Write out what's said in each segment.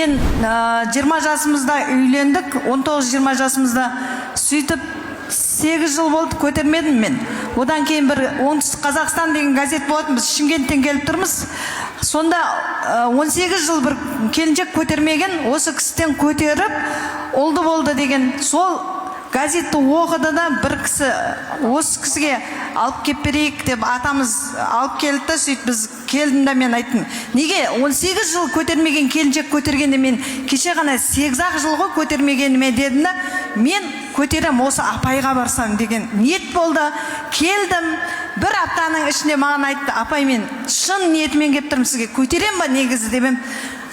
Мен 20 жасымызда үйлендік, 19-20 жасымызда сөйтіп 8 жыл болды көтермедім мен. Одан кейін бір Оңтүстік Қазақстан деген газет болатын, біз Шымкенттен келіп тұрмыз. Сонда 18 жыл бір келіншек көтермеген, осы кісіден көтеріп, олды болды деген сол газетті оқыды да бір кісі осы кісіге алып кеп берейік деп атамыз алып келді. Сөйтіп біз келдім да мен айттым, неге 18 жыл көтермеген келіншек көтергенде мен кеше ғана 8 жыл ғой көтермегеніме дедім да, мен көтерем осы апайға барсам деген ниет болды. Келдім, бір аптаның ішінде маған айтты, апай мен шын ниетімен келіп тұрмын, сізге көтерем ба негізі деп.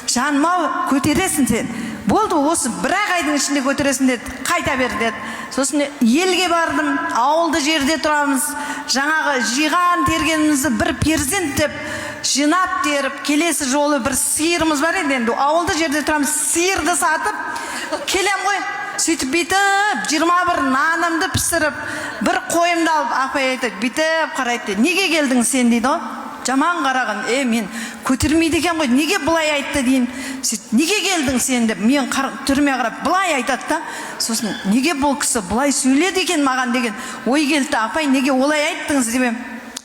Жаным ау, көтересің сен. Болды, осы бір-ақ айдың ішінде көтересің деді, қайта бер деді. Сосын елге бардым, ауылды жерде тұрамыз, жаңағы жиған тергенімізді бір перзент деп жинап теріп, келесі жолы бір сиырымыз бар еді, енді ауылды жерде тұрамыз, сиырды сатып келем ғой. Сөйтіп бүйтіп 21 нанымды пісіріп, бір қойымды алып, апай айтады, бүйтіп қарайды, неге келдің сен дейді ғой. Жаман қараған, мен көтермейді екен ғой, неге бұлай айтты дейін. Неге келдің сен деп, мен түрме қарап бұлай айтады да. Сосын неге бұл кісі бұлай сөйледі екен маған деген ой келді. Апай неге олай айттыңыз деп.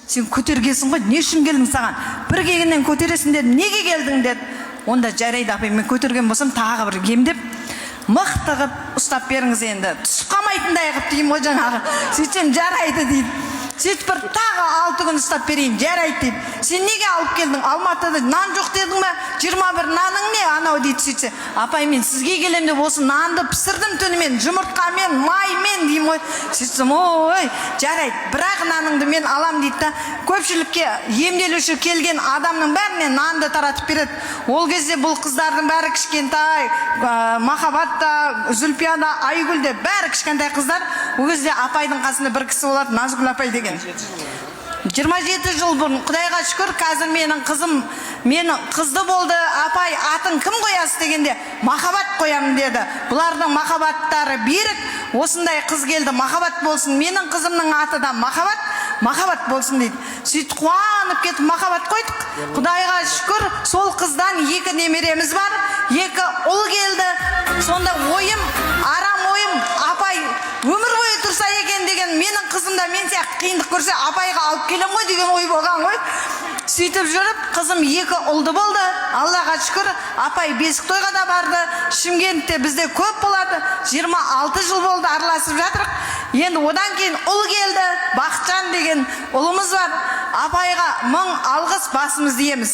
Сен көтергесің ғой, не үшін келдің саған? Бір келгеннен көтересің деді, неге келдің деді. Онда жарайды апай, мен көтерген болсам тағы бір кемдеп мықты қып ұстап беріңіз енді. Түсіп қалмайтындай қып деймін ғой жаңағы. Сөйтсем жарайды дейді. Сөйтіп бір тағы 6 күн ұстап берейін, жарайды дейді. Сен неге алып келдің? Алматыда нан жоқ дедің ме? 21 наның не анау дейді. Сөйтсе, апай мен сізге келем деп осы нанды пісірдім түнімен, жұмыртқамен, маймен деймін ғой. Сөйтсем, ой, жарайды, бірақ наныңды мен алам дейді да. Көпшілікке емделуші келген адамның бәріне нанды таратып береді. Ол кезде бұл қыздардың бәрі кішкентай, Махаббат та, Зүлпия да, Айгүл де бәрі кішкентай қыздар. Ол кезде апайдың қасында бір кісі болады, Назгүл апай деген. 27 жыл бұрын, Құдайға шүкір, қазір менің қызым, менің қызды болды, апай атын кім қоясыз дегенде, Махаббат қоямын деді. Бұлардың махаббаттары берік, осындай қыз келді, Махаббат болсын. Менің қызымның аты да Махаббат болсын дейді. Сөйтіп қуанып кетіп Махаббат қойдық. Құдайға шүкір, сол қыздан 2 немереміз бар, 2 ұл келді. Сонда ойым, арам ойым, апай өмір бойы тұрса екен деген, менің қызымда мен сияқты қиындық көрсе апайға алып келем ғой деген ой болған ғой. Сөйтіп жүріп, қызым 2 ұлды болды. Аллаға шүкір, апай бесік тойға да барды. Шымкентте бізде көп болады. 26 жыл болды араласып жатырық. Енді одан кейін ұл келді, Бақытжан деген ұлымыз бар. Апайға мың алғыс басымыз дейміз.